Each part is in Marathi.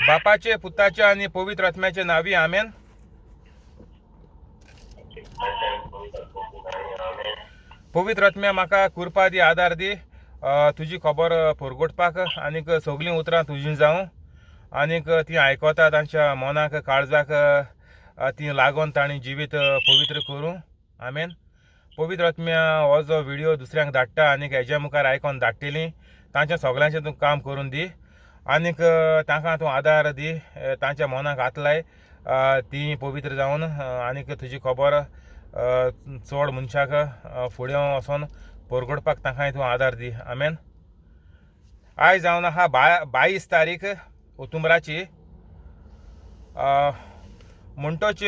बापाचे, पुताचे आणि पवित्र आत्म्याचे नावी आमेन. पवित्र आत्म्या म्हाका कृपा दी, आदार दी. तुजी खबर परगोटपाक आनीक सगळीं उतरां तुजीं जावं आनीक ती आयकता तांच्या मनाक काळजाक ती लागून तांणी जिवीत पवित्र करूं. आमेन. पवित्र आत्म्या हो जो व्हिडिओ दुसऱ्यांक धाडटा आनीक हेज्या मुखार आयकोन धाडटलीं तांच्या सगळ्यांचें तूं काम करून दी आनीक तांकां तूं आदार दी. तांच्या मनाक हात लाय ती पवित्र जावन आनीक तुजी खबर चड मनशाक फुडें वचोन परगडपाक तांकांय तूं आदार दी. आमेन. आयज जावन आहा 22 तारीख ऑक्टोबराची. म्हणटोच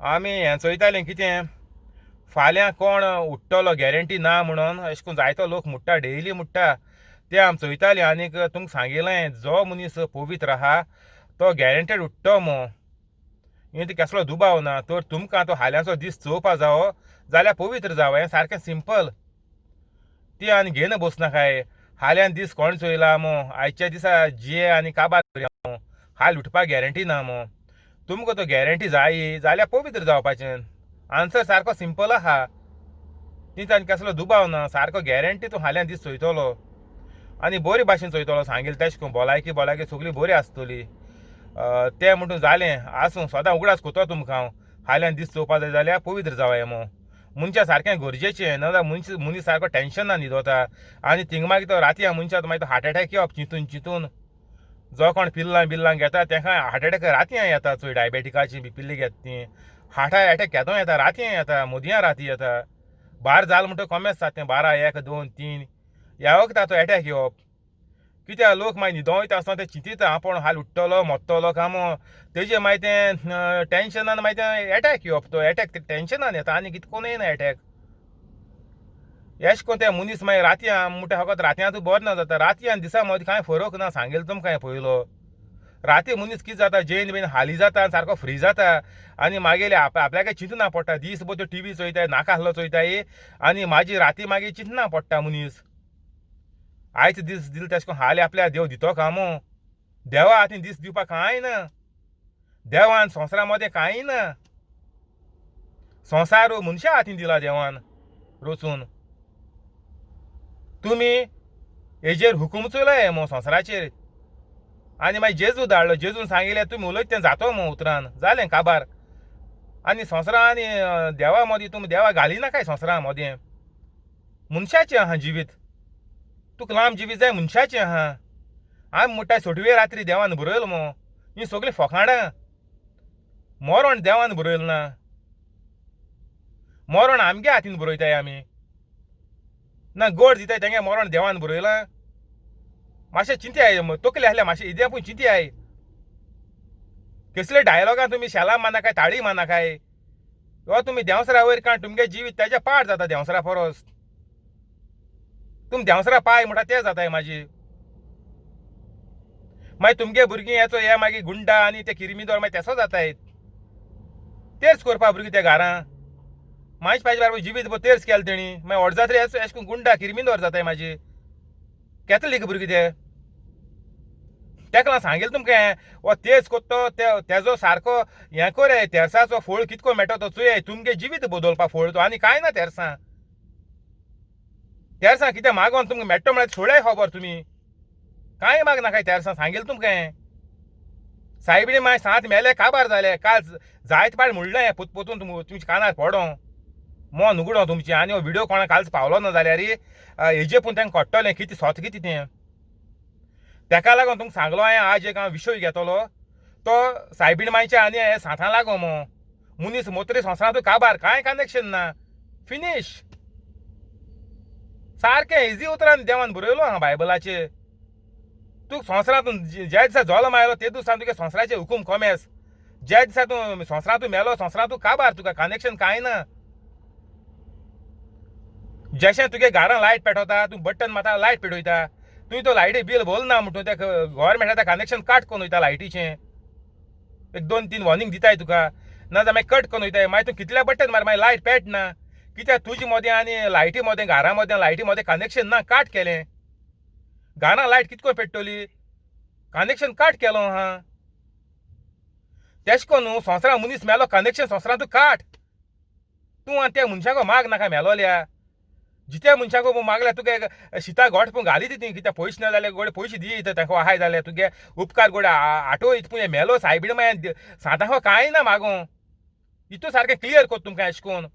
आमी हें चोयतालीं कितें फाल्यां कोण उठ्ठलो गॅरंटी ना म्हणून अशें करून जायतो लोक मुट्टा, डेली मुट्टा ते आमी चोयतालीं. आनीक तुमकां सांगिल्लें जो मनीस पवित्र आहा तो गॅरंटेड उठ्ठो मो. हितून कसलो दुबाव ना. तर तुमकां तो हाल्यांचो दीस चोवपा जावो जाल्यार पवित्र जावं. हें सारकें सिंपल. ती आनी घेवन बसनाकाय. हाल्यान दीस कोण चोयला मो, आयच्या दिसा जिये आनी काबार करया मो. हाल उठपाक गॅरंटी ना मो. तुमकां तो गॅरंटी जायी जाल्यार पवित्र जावपाचें. आन्सर सारको सिंपल आहा. तितून कसलो दुबाव ना. सारको गॅरंटी तूं हाल्यान दीस चोयतलो आनी बरे भाशेन चोयतलो. सांगिल्लें तशें करून भलायकी सगळी बरी आसतली. तें म्हणून जालें आसूं. सदां उगडास कोतो तुमकां हांव. हाल्यान दीस चोवपा जाय जाल्यार पवित्र जावया मो. मनशा सारकें गरजेचें. नाजाल्यार मनीस सारको टेन्शनान न्हिदोता आनी थिंगा मागीर तो राती मनशाक मागीर तो हार्ट एटॅक येवप चिंतून. जो कोण पिल्लां घेता तांकां हार्ट एटॅक रातयां येता. चोय डायबेटिकाची बी पिल्ली घेता ती हार्ट एटॅक केदों येता, रातयां येता, मदीं राती येता. भार जालें म्हणटकीर कमेच जाता तें 12, 1, 2, 3 ह्या वखदां तो एटॅक येवप. कित्याक लोक मागीर न्हिदों वयता आसतना ते चिंतीता आपूण हाल उठ्ठलो मोडटलो काय मो. तेजें मागीर तें टेन्शनान मागीर तें एटॅक येवप. तो एटॅक ते टेन्शनान येता आनी कितें कोण येना एटॅक. अशें करून ते मनीस मागीर रातयां म्हणटा फकत रातयां तूं बरो ना जाता. रातयां दिसा मदीं कांय फरक ना. सांगिल्लें तुमकां हांवें पयलो. राती मनीस कितें जाता जैन बीन हाली जाता सारको फ्री जाता आनी मागीर आपल्याक चिंतना पडटा. दिसभर त्यो टीव्ही चोयताय, नाका आसलो चोयताय आनी मागीर राती मागीर चिंतना पडटा मनीस. आयज दीस दिले तशें करून हाल आपल्याक देव दितो काय मो. देवा हातीन दीस दिवपाक कांय ना. देवान संवसारा मदें कांय ना. संवसार मनशा हातीन दिला देवान रचून. तुमी हेजेर हुकूम चोयलाय मो संवसाराचेर. आनी मागीर जेजू धाडलो. जेजून सांगिल्लें तुमी उलयता तें जातो मो उतरान. जालें काबार. आनी संवसारा आनी देवा मदीं तुमी देवा घालिना काय संवसारा मदें. मनशाचें आहा जिवीत. तुका लांब जिवीत जाय मनशाचें आहा. आमी म्हणटाय 60वे रात्री देवान बरयलो मो. ही सगळीं फोकाणां. मरण देवान बरयलो ना. मरण आमगे हातीन बरयताय आमी. ना गोड दिताय तेंगे मरण देवान बरयलां. मातशें चिंत्याय तकले आहल्या मातशें इदेपूय चिंत्याय. कसले डायलॉगां तुमी शेलां मानाकाय, ताळी मानाकाय. हो तुमी देंवसरा वयर काण तुमगे जिवीत तेज्या पाड जाता देंवसरा परस. तुमी देंवसरा पाय म्हणटा तें जाताय मागीर. मागीर तुमगे भुरगीं हे मागीर गुंडा आनी ते किरमीदोर मागीर तेसो जाताय. तेर्स करपा भुरगीं त्या घरां. मायज पाहिजे बाराबर जिवीत भर तेर्स केलें तेणी. मागीर अर्जात्री अशें करून गुंडा किरमीदोर जाताय मागीर. केतलीक भुरगीं ते. तेका लागून सांगिल्लें तुमकां हो तेच कोत्तो तेजो सारको हें कर. तेर्साचो फळ कितको मेळटा तो चोय. तुमगे जिवीत बदलपा फळ तो आनी कांय ना तेर्सां. तेर्सां कितें मागोन तुमकां मेळटा म्हळ्यार सोडाय खबर तुमी. कांय माग नाकाय तेर्सां. सांगिल्लें तुमकां हें. सायबीण मागीर सांत मेले काबार जाले. काल जायत पाड म्हणलें हें पोतून तुमच्या कानार पडो मो नुगडो तुमचें. आनी हो व्हिडिओ कोणाक कालच पावलो ना जाल्यार हेजेर पूण तेंकां कळटलें कितें सोत कितें तें. तेका लागून तुमकां सांगलो हांवें आज एक हांव विशय घेतलो तो सायबीण मायच्या आनी हे सांतां लागो मो. मनीस मोत्री संवसारांतूय काबार कांय कनेक्शन ना. फिनीश. सारकें इजी उतरान देवान बरयलो हांव बायबलाचेर. तूं संवसारांतून ज्या दिसा जल्म आयलो ते दिसान तुगे संवसाराचे हुकूम कमेस. ज्या दिसा तूं संवसारांतूय मेलो संवसारांतूय काबार. तुका कनेक्शन कांय ना. जशें तुगे घरां लायट पेटोवता तूं बटन मारता लायट पेटयता. तुवें तो लायटी बील भरलो ना म्हणटून ते गव्हर्मेंटान कनेक्शन कट करून वयता लायटीचें. 1-2-3 वॉर्निंग दिताय तुका. नाजाल्यार मागीर कट करून वयताय. मागीर तूं कितल्या बटन मार मागीर लायट पेटना. कित्याक तुजे मदें आनी लायटी मदें घरा मदें लायटी मदें कनेक्शन ना. काट केलें. घरां लायट कितको पेट्टली. कनेक्शन काट केलो हा तेश कोन्नु संवसारा मनीस मेलो कनेक्शन संवसारा तूं काट तूं आनी त्या मनशाको माग नाका मेलोल्या जित्या मनशाको मागल्या तुगे शिता गोठ पूण घाली ती कित्याक पयशे ना जाल्यार गोडे पयशे दी तेका आहाय जाल्यार तुगे उपकार गोडे आठवयत पूण मेलो सायबीण मागीर सांताको कांय ना मागो हितू सारकें क्लियर कोत तुमकां अशें कोन्न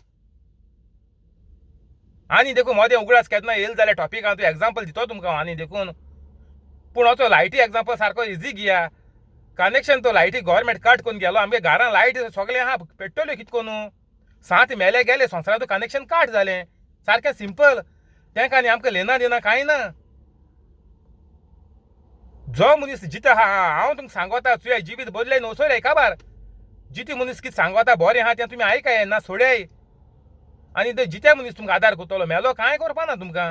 आनी देखून मोदें उगडास केन्ना येयलो जाल्यार टॉपीक हांव तूं एग्जाम्पल दितो तुमकां आनी देखून पूण हो लायटी एग्जाम्पल सारको इजी घेया कनेक्शन तो लायटी गव्हर्मेंट कट करून गेलो आमगे घरां लायट सगळें आहा पेट्टल्यो कितें कोन्नु सांत मेले गेले संवसारांतूं कनेक्शन काट जालें सारकें सिंपल तेंकां आनी आमकां लेना देना कांय ना जो मनीस जिता आहा हांव तुमकां सांगता तुवें जिवीत बदले न्हू सोय काबार जिती मनीस कितें सांगता बरें आहा तें तुमी आयकाय ना सोड्याय आनी तो जित्या मनीस तुमकां आदार करतलो मेलो कांय करपा ना तुमकां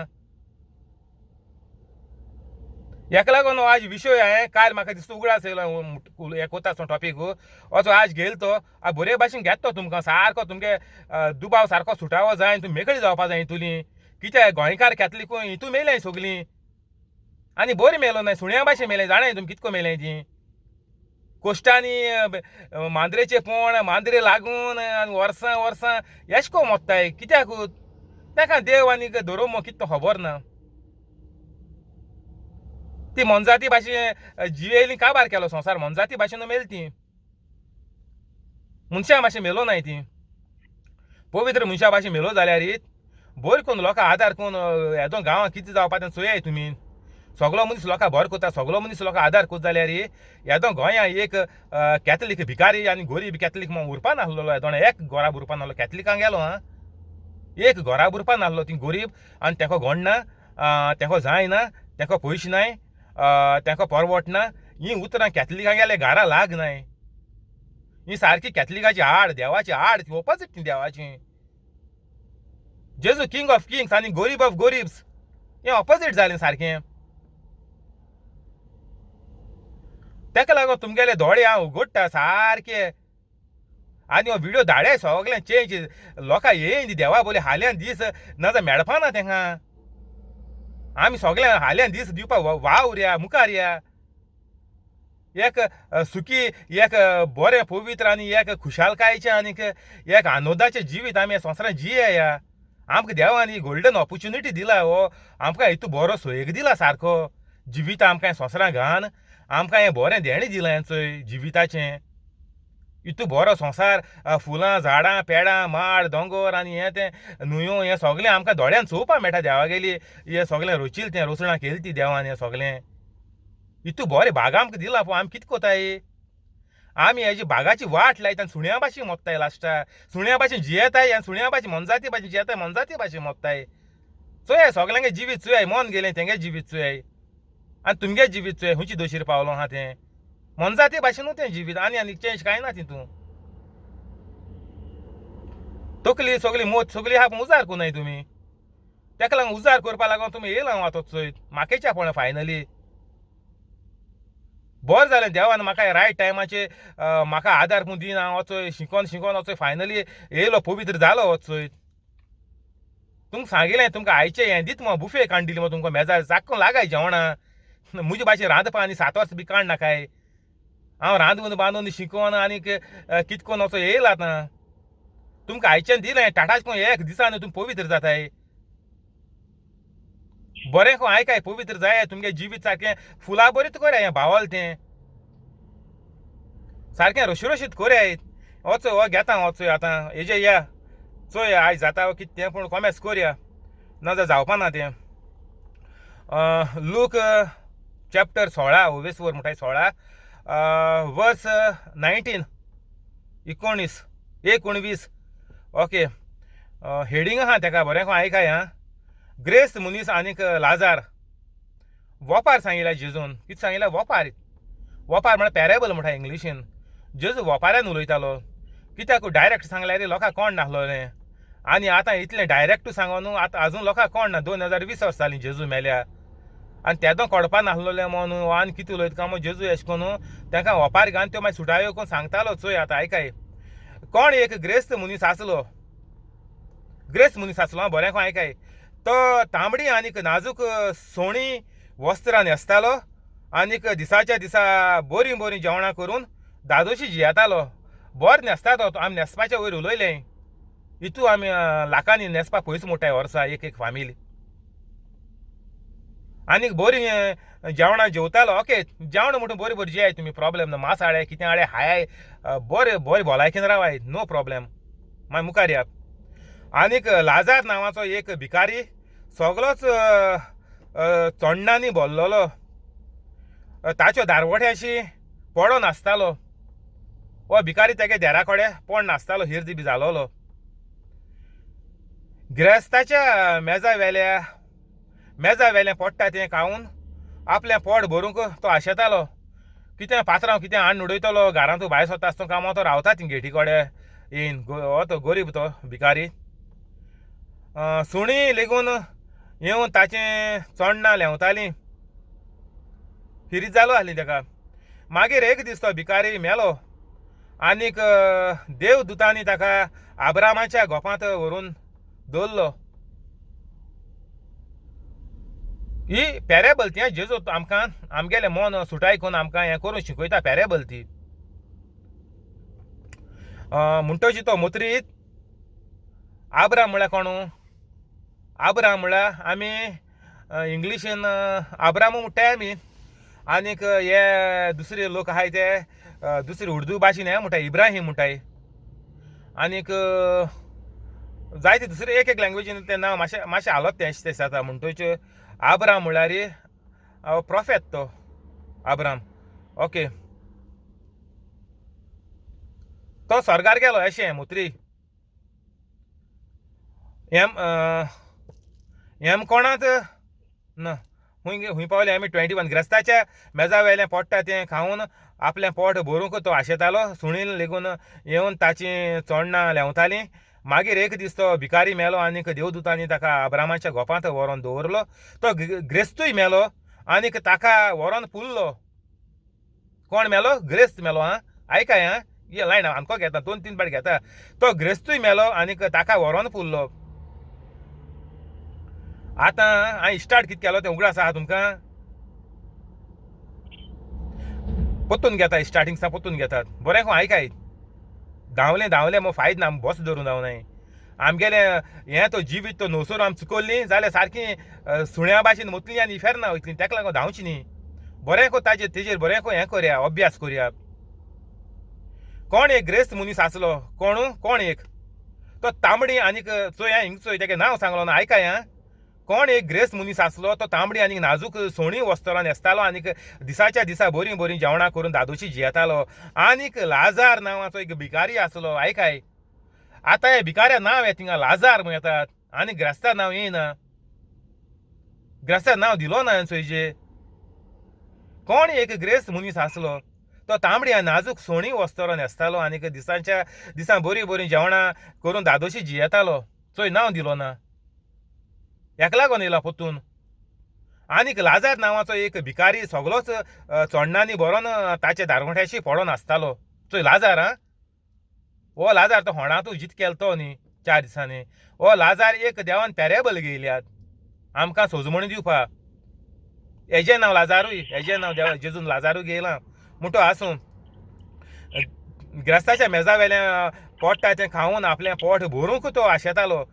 हेका लागून आज विशय हांवें काल म्हाका दिसता उगडास येयलो हें कोता टॉपीक असो आज घेयलो तो बरे भाशेन घेता तो तुमकां सारको तुमगे दुबाव सारको सुटावो जाय तुमी मेकळी जावपा जाय हितुली कित्याक गोंयकार कॅथलीक हितू मेयल्याय सगलीं आनी बरें मेलो न्हय सुण्या भाशेन मेलें जाणाय तुमी कितको मेलें ती कोश्टांनी मांद्रेचे पोण मांद्रे लागून आनी वर्सां वर्सां एशको मोत्ताय कित्याकूत तेका देव आनी धर्म कितें खबर ना ती मनजाती भाशेन जियेली काबार केलो संवसार मनजाती भाशेन मेल ती मनशां भाशेन मेलो नाय ती पवित्र मनशां भाशेन मेलो जाल्यार बरें करून लोकां आदार करून येदो गांवां कितें जावपा तें चोयाय तुमी सगळो मनीस लोकां भर कोता सगळो मनीस लोकां आदार कोत जाल्यार येदो गोंयां एक कॅथलीक भिकारी आनी गरीब कॅथलीक उरपा नासलो येदो एक घरा उरपा नासलो कॅथलिकांक गेलो हा एक घरा उरपा नासलो ती गरीब आनी तेका घोडना तेका जायना तेका पयशे नाय तेका परवडना ही उतरां कॅथलिकांक गेले घरा लाग नाय ही सारकी कॅथलिकाची आड देवाची आड ती ऑपोजीट ती देवाची जेजू किंग ऑफ किंग्स आनी गरीब ऑफ गरीब्स हें ऑपोजीट जालें सारकें तेका लागून तुमगेले दोळे हांव उगडटा सारके आनी हो व्हिडिओ धाडे सगळें चेंज लोकां येयन देवा बोले हाल्यान दीस ना जाल्यार मेळपा ना तेंका आमी सगळ्यां हाल्यान दीस दिवपा वाव या मुखार या एक सुखी एक बरें पवित्र आनी एक खुशालकायेचें आनीक एक आनंदाचें जिवीत आमी ह्या संवसारांत जियेया आमकां देवान गोल्डन ऑपॉर्च्युनिटी दिला हो आमकां हितू बरो सोयेग दिला सारको जिवीत आमकां संवसारांत घान आमकां हें बरें देणें दिलां हें चोय जिविताचें इतू बरो संवसार फुलां झाडां पेडां माड दोंगर आनी हें तें न्हंयो हें सगळें आमकां दोळ्यान चोवपा मेळटा देवा गेली हें सगळें रोचिल तें रोसणां केली ती देवान हें सगळें इतू बरें बागा आमकां दिलां पूण आमी कितें कोताय आमी हेजी बागाची वाट लायता आनी सुण्या भाशेन मोत्ताय लास्टाक सुण्या भाशेन जियेताय आनी सुण्या भाशेन मनजाती भाशेन जियेताय मनजाती भाशेन मोत्ताय चोय सगळ्यांगे जिवीत चोय मन गेलें तेंगे जिवीत चोय आनी तुमगे जिवीत चोय हुंची दोशीर पावलो आहा तें मनजाती भाशेनूच तें जिवीत आनी चेंज कांय ना तितून तकली सगळी मोत सगळी आहा पूण उजार कोनाय तुमी तेका लागून उजार करपा लागून तुमी येयला हांव आतां चोय म्हाकेच्या पळय फायनली बरें जालें देवान म्हाका रायट टायमाचेर म्हाका आदार पूण दिन हांव वचोय शिकोन वचोय फायनली येयलो पवित्र जालो वचोय तुमकां सांगिल्लें तुमकां आयचें हें दीत मो बुफे काण दिली मो तुमकां मेजार चाक्कून लागाय जेवणां म्हजे भाशेन रांदपा आनी 7 वर्सां बी काण नाकाय हांव रांदून बांदून शिकोन आनीक कितें कोन्न वचोन येयला आतां तुमकां आयचें दिलें टाटाच कोण एक दिसान तुमी पवित्र जाताय बरें को आयकाय पवित्र जाय तुमगे जिवीत सारकें फुलां बरीत कोराय हें भावल तें सारकें रोशीत कोराय वचोय हो घेता वचोय आतां हेजे या चोय आयज जाता कितें तें पूण कॉमेस कोरया नाजाल्यार जावपा ना तें लूक चॅप्टर 16 24 म्हणटाय 16 वर्स 19 19 ओके हेडींग आहा तेका बरें को आयकाय आं ग्रेस मुनीस आनीक लाजार वोपार सांगिल्ल्या जेजून कितें सांगिल्लें वोपार म्हळ्यार पॅरेबल म्हणटा इंग्लिशीन जेजू वोपाऱ्यान उलयतालो कित्याक डायरेक्ट सांगल्यार लोकांक कोण नासलोलें आनी आतां इतलें डायरेक्ट सांगोन आतां आजून लोकांक कोण ना 2020 वर्सां जालीं जेजू मेल्या आनी तेदो कळपा नासलोलें म्हणून आनी कितें उलयता काय म्हूण जेजू अशें करून तांकां वोपार घालन त्यो मागीर सुटाव्यो करून सांगतालो चोय आतां आयकाय कोण एक ग्रेस्त मनीस आसलो बरें को आयकाय तो तांबडी आनीक नाजूक सोणी वस्त्रां न्हेसतालो आनीक दिसाच्या दिसा बरीं बरीं जेवणां करून दादोशी जियेतालो. बरो न्हेसता तो आमी न्हेसपाच्या वयर उलयलें. हितू आमी लाखांनी न्हेसपाक पयस मोटाय वर्सा एक फामील. आनीक बरीं जेवणां जेवतालो. ओके जेवण म्हणून बरी बरी जेयाय तुमी, प्रॉब्लेम ना. मांस हाडे कितें हाडे हाय, बरें बरें भलायकेन रावाय, नो प्रॉब्लेम. मागीर मुखार या. आनीक लाजार नांवाचो एक भिकारी सगळोच चोडणांनी भरलेलो. ताच्यो दारवट्याशी पडोन आसतालो. हो भिकारी तेगे देरा कडेन पडोन आसतालो, हिर्द बी जालोलो. गिरेस्ताच्या मेजा वेलें पडटा तें खावन आपलें पोट भरूंक तो आशेतालो. कितें पात्रांव कितें हाडून उडयतलो, घरांतूं भायर सरता आसतना कामां तो रावता थिंग गेटी कडेन येवन. हो तो गरीब तो भिकारी. सुणीं लेगून येवन ताचें चोडणां लेवतालीं. हिरीत जालो आहली तेका. मागीर एक दीस तो भिकारी मेलो आनीक देवदूतांनी ताका आब्रामाच्या गोपांत व्हरून दवरलो. ही पॅरेबल ती जेजू आमकां आमगेलें मन सुटाय करून आमकां हें करून शिकयता. पॅरेबल ती म्हणटची तो मोत्रीत आब्राम म्हळ्यार कोण? आब्राम म्हळ्यार आमी इंग्लिशीन आब्रामू म्हणटाय आमी. आनीक हे दुसरे लोक आहाय ते दुसरे उर्दू भाशेन हें म्हणटाय इब्राहीम म्हणटाय. आनीक जायते दुसरे एक लँग्वेजीन तें नांव मातशें हालत तें जाता. म्हणटच आब्राम म्हळ्यार प्रॉफेट तो आब्राम. ओके तो स्वर्गार गेलो अशें मोत्री. हेम कोणात ना खूंय पावले आमी 21. गिरेस्ताच्या मेजा वेलें पडटा तें खावन आपलें पोट भरूंक तो आशेतालो. सुणील लेगून येवन ताचीं चोडणां लेवतालीं. मागीर एक दीस तो भिकारी मेलो आनीक देवदूतांनी ताका आब्रामाच्या गोपांत व्हरोन दवरलो. तो ग्रेस्तूय मेलो आनीक ताका व्हरोन पुरलो. कोण मेलो? ग्रेस्त मेलो. आयकाय ही लायन आमको घेता, 2-3 पाट घेता. तो ग्रेस्तूय मेलो आनीक ताका व्हरोन पुरलो. आतां हांवें स्टार्ट कितें केलो तें उगडास आहा तुमकां. पोत्तून घेता, स्टार्टींग सावन पोत्तून घेतात. बरें खंय आयकाय. धांवलें मग फायद ना, बस धरून धांवनाय. आमगेलें हें तो जिवीत तो न्हवसोर आमी चुकोवली जाल्यार सारकी सुण्या भाशेन मोतली आनी फेरना वयतलीं. तेका लागून धांवची न्ही. बरें को तेजेर बरें को हें करया, अभ्यास करया. कोण एक ग्रेस्त मनीस आसलो. कोण एक तो तांबडी आनीक चोय हिंग चोय तेगे नांव सांगलो ना. आयकाय कोण एक ग्रेस्त मनीस आसलो. तो तांबडी आनीक नाजूक सोणी वस्त्रां न्हेसतालो आनीक दिसाच्या दिसा बरीं बरीं जेवणां करून दादोशी जियेतालो. आनीक लाजार नांवाचो एक भिकारी आसलो. आयकाय आतां हे भिकाऱ्या नांव हे थिंगा लाजार म्हूण येतात आनी गिरेस्ता नांव येयना. गिरेस्ता नांव दिलो ना चोयजे. कोण एक ग्रेस्त मनीस आसलो. तो तांबडी आनी नाजूक सोणी वस्त्रां न्हेसतालो आनीक दिसाच्या दिसा बरीं बरीं जेवणां करून दादोशी जियेतालो. चोय नांव दिलो ना. हेका लागून येयला पोत्तून. आनीक लाजार नांवाचो एक भिकारी सगळोच चोडणांनी भरोन ताचे दारवट्याशी पडोन आसतालो. चोय लाजार. हो लाजार तो होणातूं जीत केलो तो न्ही 4 दिसांनी. हो लाजार एक देवान पॅरेबल घेयल्यात आमकां सोजमणी दिवपाक. हेजें नांव लाजारूय, हेजें नांव देवा जेजून लाजारूय घेयलां. म्हणटो आसूं गिरेस्ताच्या मेजा वेलें पडटा तें खावन आपलें पोट भरूंक तो आशेतालो.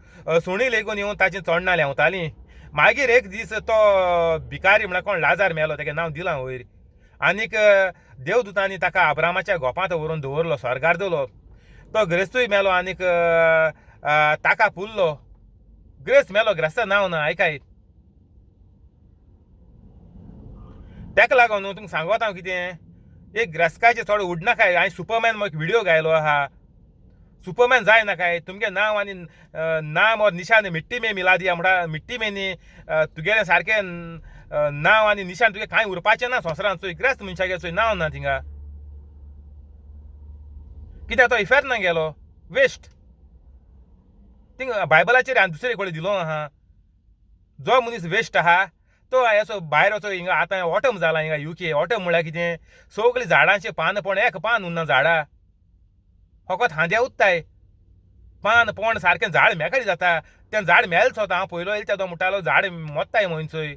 सुणी लेगून येवन ताचीं चोडणां लेवतालीं. मागीर एक दीस तो भिकारी म्हळ्यार कोण लाजार मेलो. तेगे नांव दिलां वयर. आनीक देवदूतांनी ताका आब्रामाच्या गोपांत व्हरून दवरलो, स्वर्गार दवरलो. तो ग्रेस्तूय मेलो आनीक ताका पुरलो. ग्रेस्त मेलो, गिरेस्ता नांव ना. आयकाय तेका लागून न्हू तुमकां सांगोत हांव कितें. एक गिरेस्ताचें थोडें उडनाकाय. हांवें सुपरमॅन एक व्हिडिओ घायलो आहा. सुपरमॅन जायना काय. तुमगे नांव आनी नाम और निशान मिट्टी में मिला दिया म्हणटा. मिट्टी में न्ही तुगेलें सारकें नांव आनी निशान तुगे कांय उरपाचें ना संवसारांत. चोय गिरेस्त मनशागे चोय नांव ना थिंगा. कित्याक तो इफेर ना गेलो, वेस्ट. थिंग बायबलाचेर हांवें दुसरे कडेन दिलो आहा. जो मनीस वेस्ट आहा तो हेचो भायर वचो. हिंगा आतां ऑटम जाला हिंगा UK. ऑटम म्हळ्यार कितें, सगळीं झाडांचें पान पण एक पान उरना झाडां. फकत हांद्या उत्ताय. पान पण सारकें झाड मेकळी जाता. तें झाड मेलचो हांव पयलो येयलो तेदो म्हणटालो झाड मोत्ताय म्हणून चोय.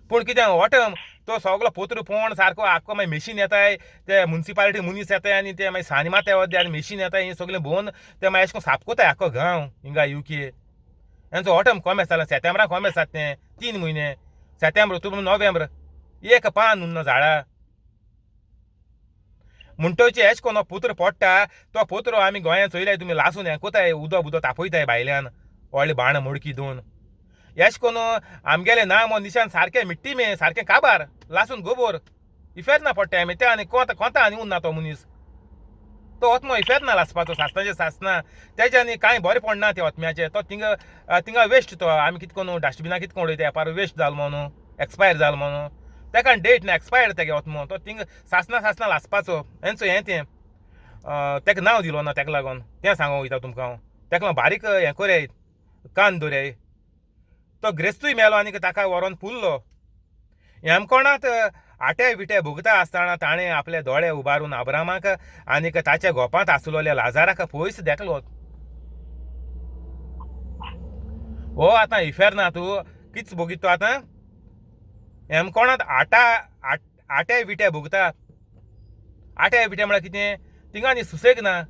पूण कितें ओटम तो सगळो पोत्र पोवन सारको आख्खो मागीर मेशीन येताय ते म्युनिसिपालिटी मनीस येताय आनी ते मागीर सानी माताय वद्दे आनी मेशीन येताय हें सगळें भोवन ते मागीर अशें करून साफ कोताय आख्खो गांव हिंगा UK हेंचो ऑटम कॉमेर्स जालां सेप्टेंबराक कॉमेर्स जाता तें 3 म्हयने सेप्टेंबर ऑक्टोबर नोव्हेंबर एक पान उरना झाडां म्हणटोचे एश कोन पुत्र पडटा तो पुत्र आमी गोंयांत चोयल्याय तुमी लासून हें कोताय उदो बुदो तापयताय भायल्यान व्हडले बाण मडकी दोन एश कोन आमगेले नाम निशान सारकें मिट्टी मे सारकें काबार लासून गोबोर इफेर ना पडटा आमी ते आनी कोंता आनी उरना तो मनीस तो ओतमो इफेर ना लासपाचो सासणाचे सासना तेजे आनी कांय बरें पडना ते ओतम्याचे तो थिंगा वेस्ट तो आमी कितें कोन्न डस्टबिनाक कितें कोण उडयताय पार वेस्ट जालो म्हणून एक्सपायर जालो म्हणून तेका डेट ना एक्सपायर्ड तेगे ओतमो तो थिंग सासना लासपाचो हेंचो हें तें तेका नांव दिलो ना तेका लागोन तें सांगूंक वयता तुमकां हांव तेका लागून बारीक हें कोराय कान दवराय तो ग्रेस्तूय मेलो आनी ताका व्हरोन पुल्लो हेमकोणांत आटे बिटे भोगता आसतना ताणें आपले दोळे उबारून अब्रामाक आनीक ताच्या गोपांत आसलोल्या लाजाराक पयस देखलो हो आतां इफेर ना तूं कितें भोगीत तूं आतां हेमकोणांत आटे बिटे भोगता आटे बिटे म्हळ्यार कितें थिंगा आनी सुसेग ना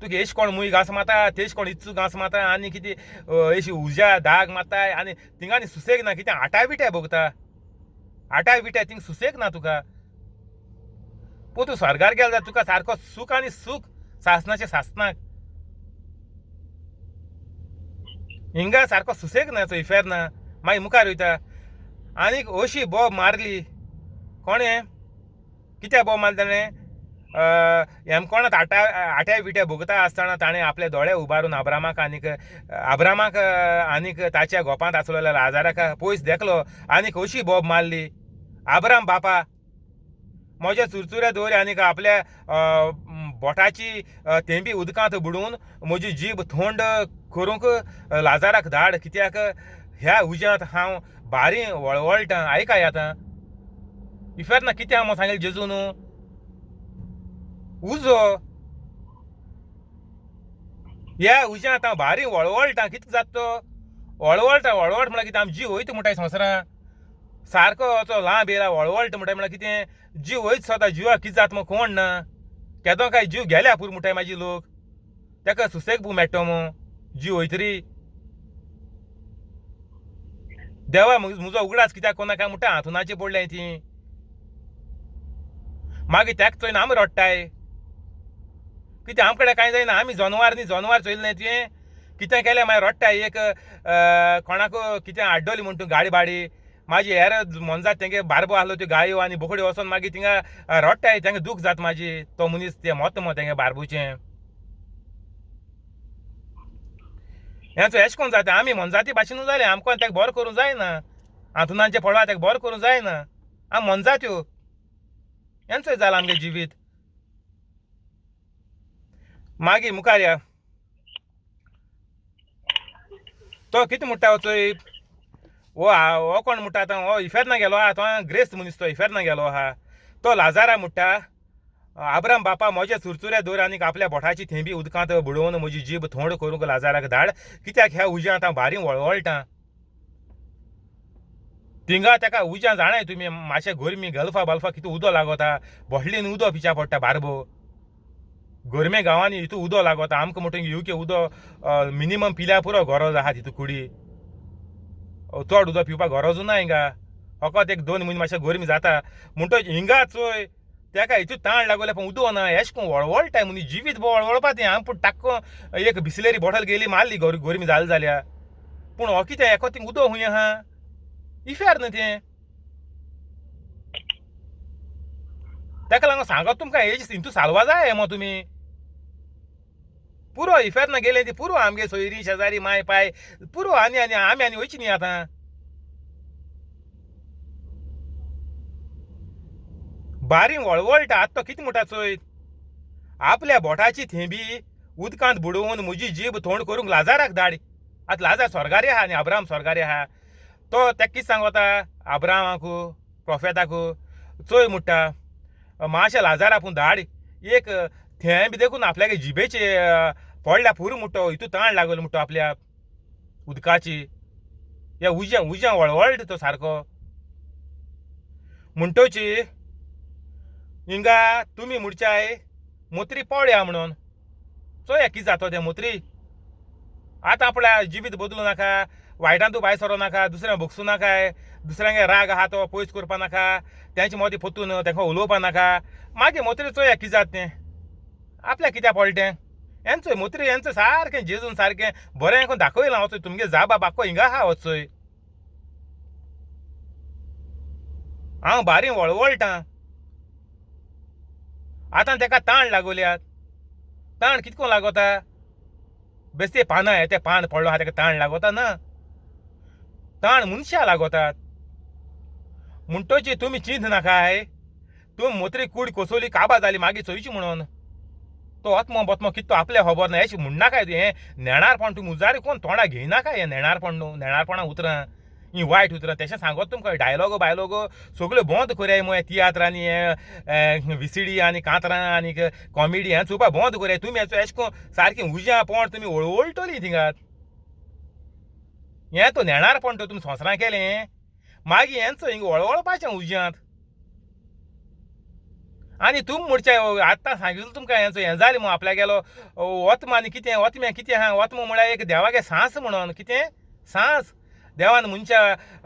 तुका एश कोण मूय घास माता तेश कोण इच्चू घास माता आनी कितें एशी उज्या दाग माताय आनी थिंगा आनी सुसेग ना कितें आटा बिटे भोगता आटा बिटे थिंग सुसेग ना तुका पूण तूं स्वर्गार गेलो जाल्यार तुका सारको सूख आनी सूख सासणाचे सासनाक हिंगा सारको सुसेग ना चोय इफेर ना मागीर मुखार वयता आनीक अशी बोब मारली कोणें कित्याक बोब मारली ताणें हेमकोणांत आट्या बिट्या भोगता आसतना ताणें आपले दोळे उबारून अब्रामाक आनीक ताच्या गोपांत आसलेल्या लाजाराक पयस देखलो आनीक अशी बोब मारली अब्राम बापा म्हज्या चुरचुऱ्या दवर आनीक आपल्या बोटाची तेंबी उदकांत बुडोवन म्हजी जीब थंड करूंक लाजाराक धाड कित्याक ह्या उज्यांत हांव बारी वळवळटां आयकाय आतां इफेर ना कितें हांव सांगलें जेजून उजो ह्या उज्यांत हांव बारी वळवळटां कितें जाता तो वळवळट म्हळ्यार कितें आमी जीव वयता म्हणटाय संवसारां सारको असो लांब येयला वळवळटा म्हणल्यार कितें जीव वयत सोदा जिवाक कितें जाता कोण ना केदो काय जीव गेल्या पुरो म्हणटाय म्हाजी लोक तेका सुसेग बू मेळटा मो जीव वयतरी देवा म्हजो उगडास कित्याक कोना काय म्हणटा हांतुनाचें पडलें ती मागीर तेका चोयन आमी रडटाय कितें आमचे कडेन कांय जायना आमी जनवार न्ही जनवार चोयलें न्ही तुवें कितें केलें मागीर रडटाय एक कोणाक कितें आड्डोली म्हण तूं गाडी बाडी म्हाजी हेर मनजात तेंगे बारबो आहलो त्यो गायो आनी बोकड्यो वचोन मागीर थिंगा रडटाय तेंगे दूख जाता म्हाजी तो मनीस तें मोत मो तेंगे बारबोचें हेंचो एश कोन्न जाता आमी मनजाती भाशेनूच जालें आमकां तेका बरो करूं जायना हांतुनाचें पडवा तेका बरो करूं जायना आमी मनजात्यो हेंचोय जालां आमगे जिवीत मागीर मुखार या तो कितें म्हणटा चोय हो कोण म्हणटा आतां हो इफेर ना गेलो आहा तो ग्रेस्त मनीस तो इफेर ना गेलो आहा तो लाजारा म्हणटा अब्राम बापा म्हज्या चुरचुऱ्या दवर आनीक आपल्या बोटाची थेंबी उदकांत बुडोवन म्हजी जीब थोंड करूंक लाजाराक धाड कित्याक ह्या उज्यांत हांव बारी वळवळटां थिंगा तेका उज्यां जाणाय तुमी मातशें गरमी गल्फा बल्फा कितें उदो लागता बोटलीन उदो पिच्या पडटा बारबो गोरमे गांवांनी हितू उदो लागता आमकां म्हणटा UK उदो मिनिमम पिल्या पुरो गरज आहा तितू कुडी चड उदो पिवपाक गरजू ना हिंगा फकत एक 2 म्हयने मातशें गरमी जाता म्हणटच हिंगा चोय तेका हितू ताण लागले पण उदो ना एश कोन्न वळवळटाय मनीस जिवीत वळवळपा तें हांव पूण टाक्को एक बिसलेरी बॉटल गेली मारली गरमी जाली जाल्यार पूण हो कितें एको थिंग उदो खूंय आहा इफेर न्ही तें तेका लागून सांगत तुमकां हेजी हितू सालवा जाय मो तुमी पुरो इफेर ना गेले ती पुरो आमगे सोयरी शेजारी माय पाय पुरो आनी आमी वयची न्ही आतां बारी वळवळटा आतां तो कितें म्हणटा चोय आपल्या बोटाची थेंबी उदकांत बुडोवन म्हजी जीब थोंड करूंक लाजाराक धाड आतां लाजार स्वर्गारी आहा आनी अब्राम स्वर्गारी आहा तो तेका कितें सांगता अब्रामाकू प्रोफेताकू चोय म्हणटा मातशें लाजार आपूण धाड एक थेंब देखून आपल्यागे जिबेचे पडल्या पुरो म्हणटो हितू ताण लागलो म्हणटो आपल्या उदकाची ह्या उज्या वळवळटा तो सारको म्हणटोची हिंगा तुमी म्हणच्याय मोत्री पळया म्हणून चोया कितें जातो तें मोत्री आतां आपल्या जिवीत बदलू नाका वायटांतू भायर सरो नाका दुसऱ्यांक भोगसूं नाकाय दुसऱ्यांगे राग आहा तो पयस करपा नाका तेंचे मोदी पोतून तांकां उलोवपा नाका मागीर मोत्री चोया कितें जाता तें आपल्या कित्याक पडलें हेंचोय मोत्री हेंचो सारकें जेजून सारकें बरें करून दाखयलां वचोय तुमगे जाबा बाको हिंगा आहा वचोय हांव बारी वळवळटां आतां ताका ताण लागोल्यात ताण कितको लागोता बेश्टे पानां हे ते पान पडलो आहा ताका ताण लागोता ना ताण मनशां लागोतात म्हणटोची तुमी चिंत नाकाय तुमी मोत्री कूड कोसोली काबार जाली मागीर चोयची म्हणून तो वतमो बतमो कितें तो आपल्या खबर ना हें म्हणनाकाय हें नेणारपण तुमी उजारी कोण तोंडाक घेयनाकाय हें नेणारपण न्हू नेणारपणां उतरां ही वायट उतरां तेशें सांगोत तुमकां डायलॉगो बायलॉगो सगळ्यो बंद कोराय मग तियात्रांनी हें विसिडी आनी कांतरां आनी कॉमेडी हें चोवपा बंद कोराय तुमी हेचो एशें कोन्न सारकें उज्या पोंड तुमी वळवळटली थिंगात हें तो नेणारपण तो तुमी संवसारां केलें मागीर हेंचो हिंगा वळवळपाचें उज्यांत आनी तुमी म्हणचे आतां सांगितलें तुमकां हेंचो हें जालें मग आपल्या गेलो वतम आनी कितें वतम्या कितें आहा वतम म्हळ्यार एक देवागे सांस म्हणून कितें सांस देवान मनशा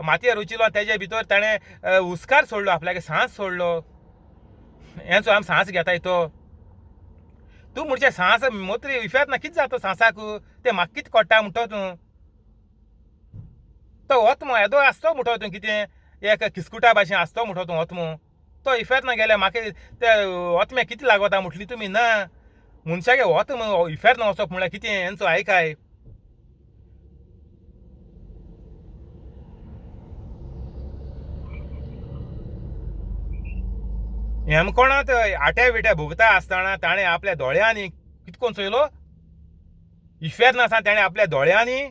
मातयेर रुचिलो तेजे भितर ताणें उस्कार सोडलो आपल्यागे सांस सोडलो हेंचो आमी सांस घेताय तो तूं म्हणचे सांस मोत्री इफेक्ट ना कितें जाता सांसाक तें म्हाका कितें कळटा म्हणटो तूं तो वतमो येदो आसतो म्हणटो तूं कितें एक किस्कुटा भाशेन आसतो म्हणटो तूं वतमो तो इफेक्ट ना गेल्यार म्हाका ते वतम्या कितें लागोता म्हटली तुमी ना मनशागे वतम इफेक्ट ना वचप म्हळ्यार कितें हेंचो आयकाय हेमकोणांत आट्या विट्या भोगता आसतना ताणें आपल्या दोळ्यांनी कितें कोन्न चोयलो इफेक्ट नासा ताणें आपल्या दोळ्यांनी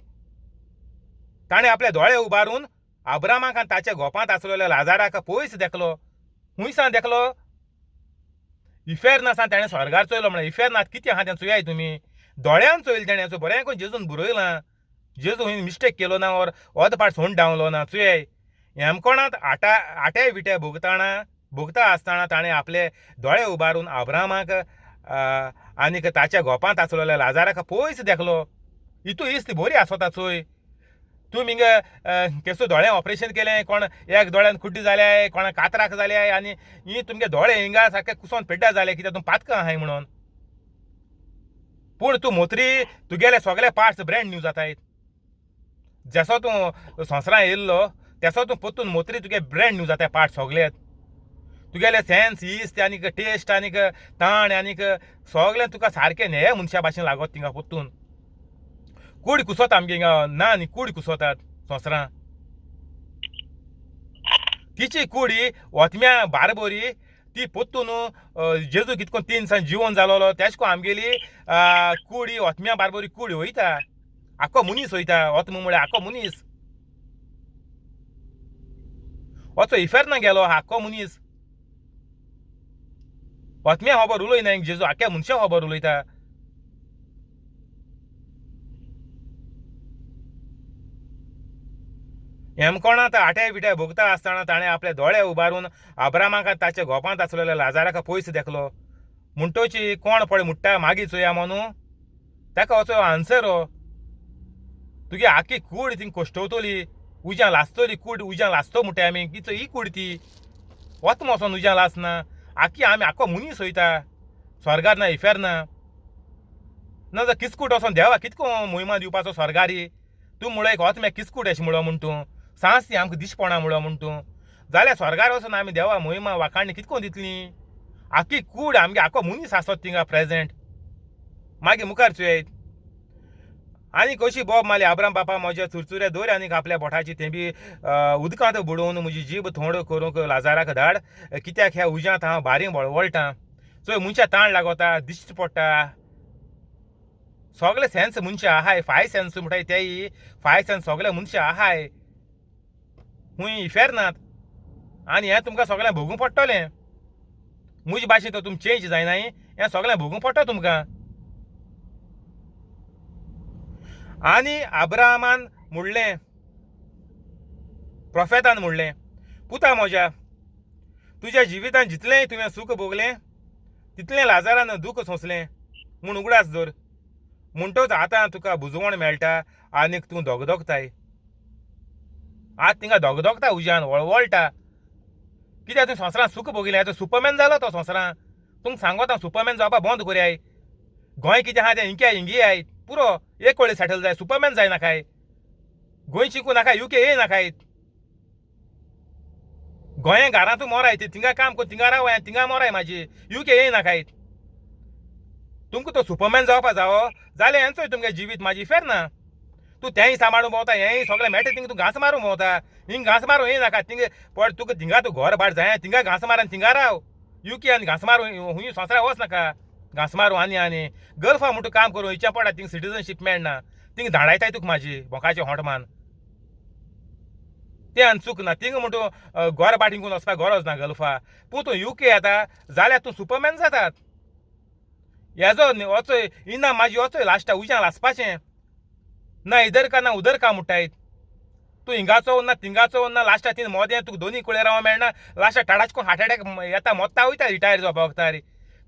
ताणें आपले दोळे उबारून अब्रामाक आनी ताच्या गोपांत आसलेल्या लाजाराक पयस देखलो हुंयसान देखलो इफेर नासा ताणें स्वर्गार चोयलो म्हळ्यार इफेर नात कितें आहा तें चोयाय तुमी दोळ्यान चोयलें ताणें हेचो बरें करून जेजून बुरयलां जेजू हुंय मिस्टेक केलो ना ओर अर्द पाट सोंड डावलो ना चोयाय हेमकोणांत आट्या विट्या भोगता आसतना ताणें आपले दोळे उबारून अब्रामाक आनीक ताच्या गोपांत आसलेल्या लाजाराक पयस देखलो हितू इस्त बरी आसता चोय तूं हिंगा केसो दोळे ऑपरेशन केलें कोण एक दोळ्यान कुड्डी जाल्याय कोणा कातराक जाल्याय आनी ही तुमगे दोळे हिंगा सारके कुसोन पिड्ड्या जाले कित्याक तूं पातकां आहाय म्हणून पूण तूं मोत्री तुगेले सगळे पार्ट्स ब्रँड न्यू जातायत जसो तूं संवसारांत येयल्लो तेसो तूं पोत्तून मोत्री तुगे ब्रँड न्यू जाताय पार्ट सगळेच तुगेले सेन्स इस्ट आनीक टेस्ट आनीक ताण आनीक सगळें तुका सारकें न्हय मनशा भाशेन लागत थिंगा पोत्तून कूड कुसोता आमगे हिंगा ना न्ही कूड कुसोतात संवसारां तिची कुडी वतम्या बारबोरी ती पोत्तून जेजू कितें कोन्न 3 दिसांनी जिवन जालोलो तेश कोन्न आमगेली कुडी वतम्या बारबोरी कुडी वयता आख्खो मनीस वयता वतम म्हळ्यार आख्खो मनीस वचो इफेर ना गेलो आख्खो मनीस वतम्या खबर उलयना जेजू आख्ख्या मनशा खबर उलयता हेमकोणांत आट्या विट्या भोगता आसतना ताणें आपले दोळे उबारून अब्रामाक ताच्या गोपांत आसलेल्या लाजाराक पयस देखलो म्हणटोची कोण पळय म्हणटा मागीर चोया म्हणू ताका वचो आन्सर तुगे आख्खी कूड थिंग कोश्टवतली उज्यां लासतली कूड उज्यां लासतो म्हणटा आमी किचो ही कूड ती वत वचोन उज्यां लासना आख्खी आमी आख्खो मनीस वयता स्वर्गार ना इफेर ना जाल्यार किसकूट वचोन देवा कितको महिमा दिवपाचो स्वर्गारी तूं म्हळो एक वचम्या किसकूट अशें म्हणो म्हण तूं सांस ती आमकां दिश्टपणां म्हणो म्हण तूं जाल्यार स्वर्गार वचोन आमी देवा महिमा वाखाणणी कितको दितली आख्खी कूड आमगे आख्खो मनीस आसत थिंगा प्रेजेंट मागीर मुखार चोयत आनी कशी बोब मारली अब्राम बापा म्हजे चुरचुरे दवर आनीक आपल्या बोटाची तें बी उदकांत बुडोवन म्हजी जीब थोंड करूंक लाजाराक धाड कित्याक ह्या उज्यांत हांव बारीक वळवळटां चोय मनशा ताण लागता दिश्ट पडटा सगळे सेन्स मनशा आहाय 5 सेन्स म्हणटाय तेय 5 सेन्स सगळे मनशा आहाय हुंय इफेर नात आनी हें तुमकां सगळें भोगूंक पडटलें म्हजे भाशेन तो तुमी चेंज जायनाय हें सगळें भोगूंक पडटा तुमकां आनी अब्राहमान म्हणलें प्रोफेतान म्हणलें पुता म्हज्या तुज्या जिवितान जितलेंय तुवें सूख भोगलें तितलें लाजारान दूख सोंसलें म्हूण उगडास दवर. म्हणटोच आतां तुका बुजवण मेळटा आनीक तूं दोगदोगताय. आतां तिंगा दोगदोगता उज्यान वळवळटा. कित्याक तूं संवसारांत सूख भोगिलें. तूं सुपरमॅन जालो तो संवसारांत. तुमकां सांगोत हांव सुपरमॅन जावपा बंद कोरयाय. गोंय कितें आहा तें हिंगी आयत पुरो एक कडेन सेटल जाय. सुपरमॅन जायनाकाय. गोंय शिकूं नाका UK येय नाकायत. गोंया घरांतू मोराय तिंगा काम कर तिंगा रावाय तिंगा मोराय म्हाजी UK येय नाकायत. तुमकां तो सुपरमॅन जावपा जावो जाल्यार हेंचोय तुमगे जिवीत म्हाजी फेर ना. तूं तेंय सांबाळून भोंवता हेंय सगळें मेळटा तिंगा तूं घांस मारूं भोंवता. हिंग घांस मारूं येय नाका. तिंगा पड तुका थिंगा तूं घर भाट जाय तिंगा घांस मार आनी तिंगा राव. UK आनी घांस मारूं हुंय संवसारा वच नाका. घांस मारूं आनी गर्फा म्हणटा काम करूं हिच्या पडा थिंगा सिटीजनशीप मेळना. थिंगा धाडायताय तुका म्हाजी बोकाचे होंटमान. तें आनी चूक ना. थिंगा म्हणटा गोर बाट हिंगून वचपाक गरज ना गल्फा. पूण तूं UK येता जाल्यार तूं सुपरमॅन जातात. हेजो वचोय इनाम म्हाजी वचोय लास्टा उज्यान लासपाचें ना इधर का ना उधर का म्हणटायत. तूं हिंगाचो ना तिंगाचो ना लास्टा तीन मोदें तुका दोनी कडेन रावंक मेळना. लास्टा टाडाच कोण हार्ट अटॅक येता मोत्ता वयता रिटायर जावपा वखदार.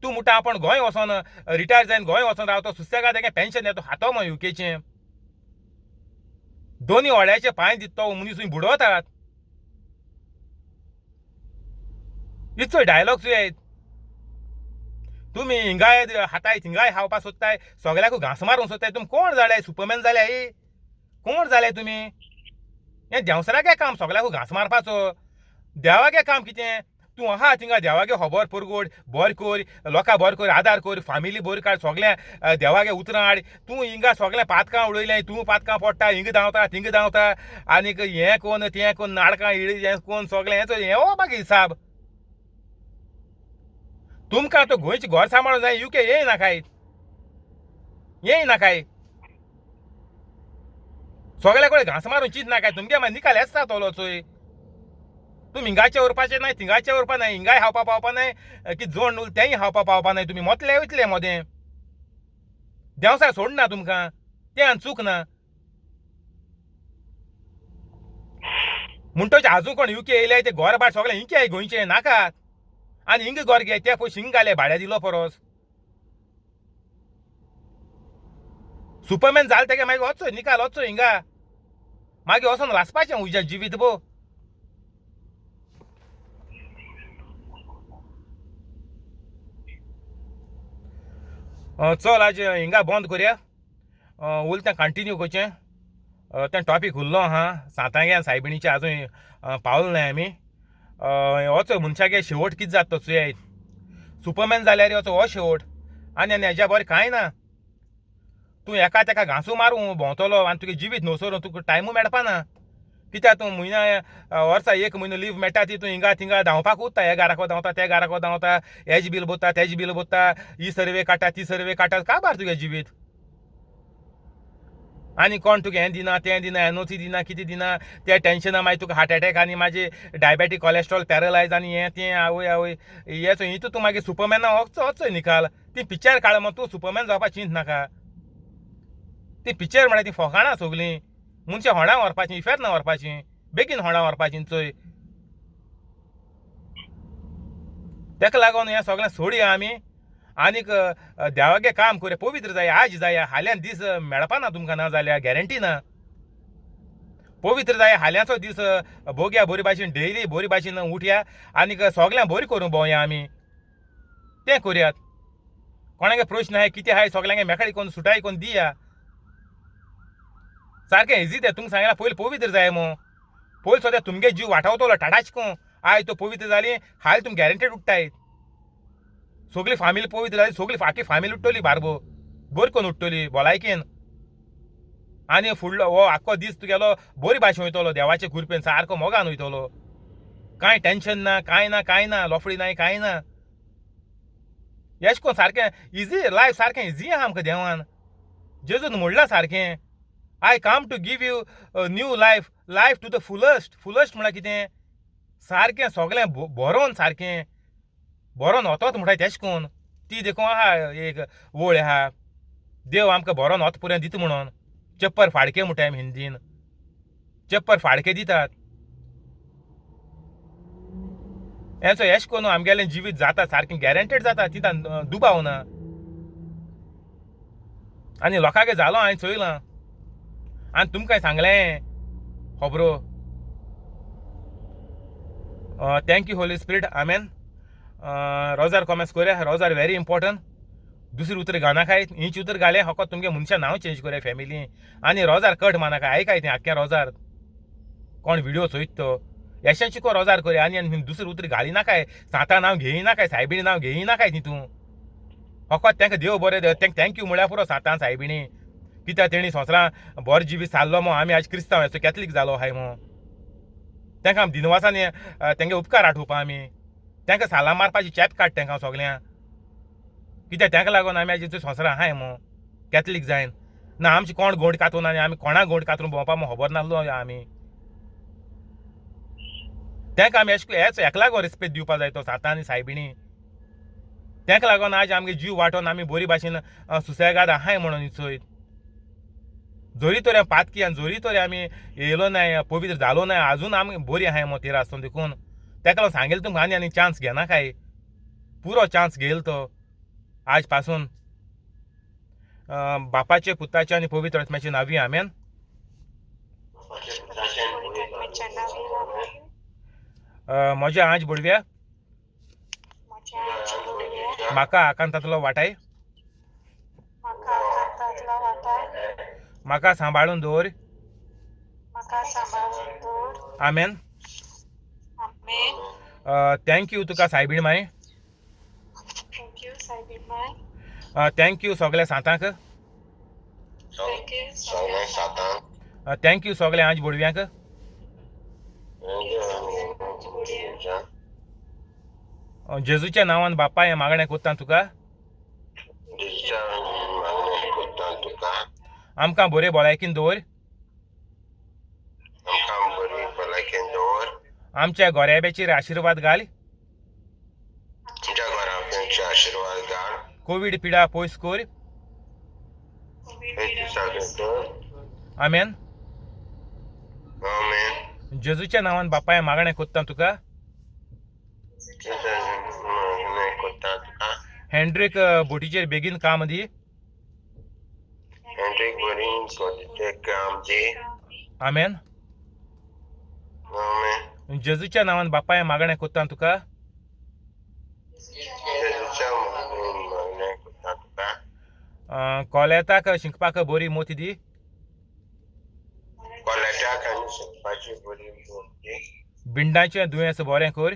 तूं म्हणटा आपण गोंय वचोन रिटायर जावन गोंय वचोन रावता सुसेगाद तेगे पेन्शन येता हातो मग UKचें. दोनी व्हड्याचे पांय दिता तो मनीस बुडवतात. इतलोय डायलॉग तुवें तुमी हिंगाय हाताय थिंगाय हावपा सोदताय सगळ्याकू घांस मारूंक सोदताय. तुमी कोण जाल्याय सुपरमॅन जाल्याय कोण जाल्याय तुमी. हें देंवसरागे काम सगळ्याकू घांस मारपाचो. देवागे काम कितें. तूं आहा थिंगा देवागे खबर परगोड बोर कोर लोकां बोर कोर आदार कोर फामिली बोर काड सगळें देवागे उतरां हाड. तूं हिंगा सगळें पातकां उडयलें तूं पातकां पडटा हिंग धांवता थिंग धांवता आनीक हें कोन्न तें कोन्न नाडकां हें कोन्न सगळें हें हो मागीर हिसाब. तुमकां तो गोंयचें घर सांबाळूंक जाय UK येय नाकाय. येय नाकाय. सगळ्या कडेन घांस मारून चिंत नाकाय. तुमगे मागीर निकाल येता तोलो चोय. तुमी हिंगाचे उरपाचें नाय थिंगाचे उरपा नाय हिंगाय हावपा पावपा नाय की जोड उरलें तेंय हावपा पावपा नाय. तुमी मोतले वयतले मोदें. देंवसार सोडना तुमकां. तें आनी चूक ना. म्हणटोच आजून कोण UK येयले ते घर बाट सगळें हिंगे गोंयचें नाकात. आनी हिंग घर घे ते पयशे हिंग घाले भाड्या दिलो परस. सुपरमॅन जालें तेगे मागीर वचोय निकाल वचोय हिंगा मागीर वचोन लासपाचें उज्या जिवीत भो. चल आज हिंगा बंद करया. उरलें तें कंटिन्यू करचें. तें टॉपीक उरलो आहा सातांग्या सायबिणीचें आजून पावले नाय आमी. वचोय मनशागे शेवट कितें जाता तो चोय. सुपरमॅन जाल्यार वचो हो शेवट आनी हेज्या बरें कांय ना. तूं एका तेका घांसू मारूं भोंवतलो आनी तुगे जिवीत न्हवसोर तुका टायमू मेळपा ना. कित्याक तूं म्हयन्या वर्सा एक म्हयनो लीव मेळटा ती तूं हिंगा थिंगा धांवपाक वता. हे घराको धांवता ते घराको धांवता हेज बील भरता तेज बील भरता ही सर्वे काडटा ती सर्वे काडटा काबार तुगे जिवीत. आनी कोण तुका हें दिना तें दिना NOC दिना कितें दिना त्या टेन्शना मागीर तुका हार्ट अटॅक आनी मागीर डायबेटीक कोलेस्ट्रॉल पॅरलायज आनी हें तें आवय आवय हें हितू तूं मागीर सुपरमॅना वचोय निकाल. ती पिक्चर काड मग तूं सुपरमॅन जावपा चिंत नाका. ती पिक्चर म्हळ्यार ती फकाणां सगलीं. मनशां होंडां व्हरपाचीं फेर ना व्हरपाचीं बेगीन होंडां व्हरपाचीं चोय. तेका लागून हें सगळें सोडया आमी आनीक देवागे काम करया पवित्र जाया आज जाया. हाल्यान दीस मेळपा ना तुमकां ना जाल्यार गॅरंटी ना. पवित्र जाया हाल्यांचो दीस भोगया बरे भाशेन डेली बरे भाशेन उठया आनीक सगळ्यां बरें करूं भोंवया आमी. तें करयात. कोणागे प्रश्न आहाय कितें आहाय सगळ्यांगे मेकळी कोन्न सुटाय कोन्न दिया. सारकें इजी तें तुमकां सांगलां पयलीं पवित्र जाय मो. पयलीं सद्या तुमगे जीव वाटावतलो टाटाचको आयज तो पवित्र जाली हाल तुमी गॅरंटेड उठ्ठाय. सगळी फामिली पवित्र जाली सगळी आख्खी फामिली उठ्ठली बारबो बरी करून उठ्ठली भलायकेन. आनी फुडलो हो आख्खो दीस तुगेलो बरी भाशेन वयतलो देवाचे कृपेन सारको मोगान वयतलो. कांय टेन्शन ना कांय ना कांय ना लोफडी नाय कांय ना. हेश कोन्न सारकें इजी लायफ सारकें इजी आहा आमकां देवान. जेजून म्हणलां सारकें I come to give you new life life to the fullest. Fullest म्हळ्यार कितें सारकें सगळें बरोवन सारकें बरोवन वतोच म्हणटाय तेश कोन्न. ती देखून आहा एक वळ आहा देव आमकां बरोवन वत पर्यंत दिता म्हणून. चप्पर फाडके म्हणटाय आमी हिंदीन. चप्पर फाडके दितात. हेंचो एश कोन्न आमगेलें जिवीत जाता सारकें गॅरंटेड जाता तितून दुबाव ना आनी लोकांगे जालो हांवें चोयलां आनी तुमकां सांगलें खबरो thank you holy spirit amen रोजार कॉमेंट्स कोरया रोजार वेरी इम्पॉर्टंट दुसरी उतर घानाकाय इंच उतर घाले फकत तुमगे मनशां नांव चेंज कोरया फॅमिली आनी रोजार कट मानाका आयकाय तें आख्खें रोजार कोण व्हिडिओ चोयत तो येशान शिको रोजार कोरया आनी दुसरी उतर घाली नाकाय सातां नांव घेयी नाकाय सायबिणी नांव घेयी नाकाय तितून फकत तांकां देव बरें तांकां थँक्यू म्हळ्यार पुरो सातां सायबिणी कित्याक तेणी संवसारां बरो जिवीत सारलो मो आमी आज क्रिस्तांव हेचो कॅथलीक जालो आहाय मो तांकां दिनवासांनी तेंगे उपकार आठोवपा आमी तांकां सालां मारपाची चॅप काड तांकां सगल्यांक कित्याक तांकां लागून आमी आज संवसारां आहाय मो कॅथलीक जायन ना आमची कोण गोंड कातून आनी आमी कोणाक गोंड कातून भोंवपा मो खबर नासलो आमी तांकां आमी हेच हेका लागून रिस्पेद दिवपा जाय तो सातां आनी सायबिणी तांकां लागून आज आमगे जीव वांटोन आमी बरी भाशेन सुसेगाद आहाय म्हणून चोयत जोरी तोरी पातकी आनी जोरी तोरी आमी येयलो नाय पवित्र जालो नाय आजून आमी बरी आहाय मो तेरा आसतून देखून ताका लागून सांगेल तुमकां आनी चान्स घेना काय पुरो चान्स घेयल तो आज पासून बापाचे पुताचे आनी पवित्र आत्म्याचे नांवी आमेन म्हज्या आंज बुडव्या म्हाका आकांतांतलो वाटाय म्हाका सांबाळून दवर आमेन थँक्यू तुका सायबीण माय थँक्यू सगल्या सातांक थँक्यू सगल्या आंज बुडव्यांक जेजूच्या नांवान बापा हें मागणें कोत्तां तुका आमकां बरे भलायकेन दवर आमच्या गोऱ्याब्याचेर आशिर्वाद घाल कोविड पिडा पयस कोर आमेन जेजूच्या नांवान बापा हें मागणें कोत्तां तुका हेंड्रीक बोटीचेर बेगीन काम दी आमेन जेजूच्या नांवान बापा हें मागणें कोत्तां तुका कोलेताक शिंकपाक बरी मोत दी बिंडाचें दुयेंस बरें कोर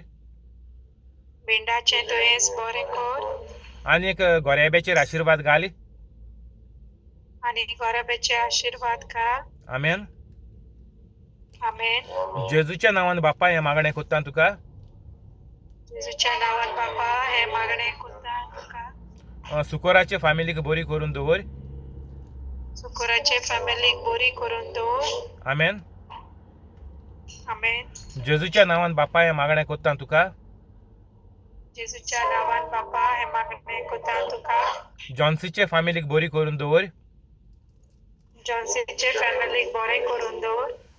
आनीक गोऱ्याब्याचेर आशिर्वाद घाल आमेन जेजूच्या नांवान बापा हें मागणें कोत्तां तुका सुकोराचे फॅमिलीक बरी करून दवर आमेन जेजूच्या नांवान बापा हें मागणें कोत्तां तुका जॉन्सीचे फॅमिलीक बरी करून दवर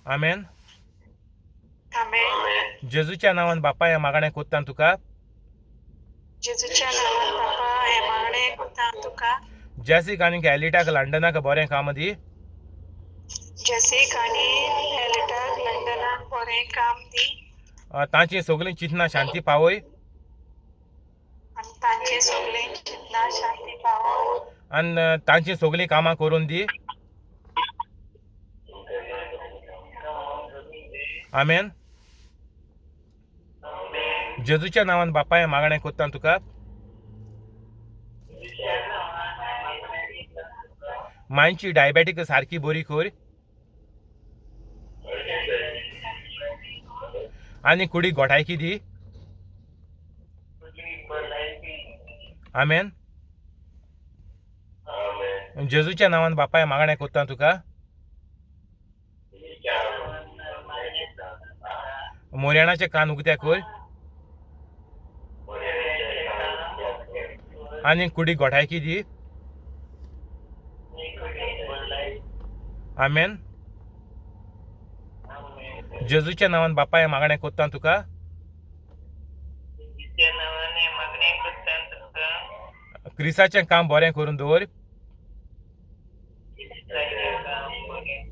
आमेन जेजूच्या नांवान बापा हें मागणें कोत्तां तुका जेसीक आनी एलिटाक लंडनाक बरें काम दी तांची सगळीं चिंतना शांती पावय आनी तांची सगळीं कामां करून दी आमेन जेजूच्या नांवान बापा हें मागणें कोत्तां तुका मांयची डायबेटीक सारकी बरी कर आनी कुडी गोठायकी दी आमेन जेजूच्या नांवान बापा हें मागणें कोत्तां तुका मोर्याणाचे कान उगत्या कर आनी कुडी गोठायकी दी आमेन जेजूच्या नांवान बापा हें मागणें कोत्तां तुका तिच्या नावाने मागणी करता तुका क्रिसाचें काम बरें करून दवर. तिच्या काम बरें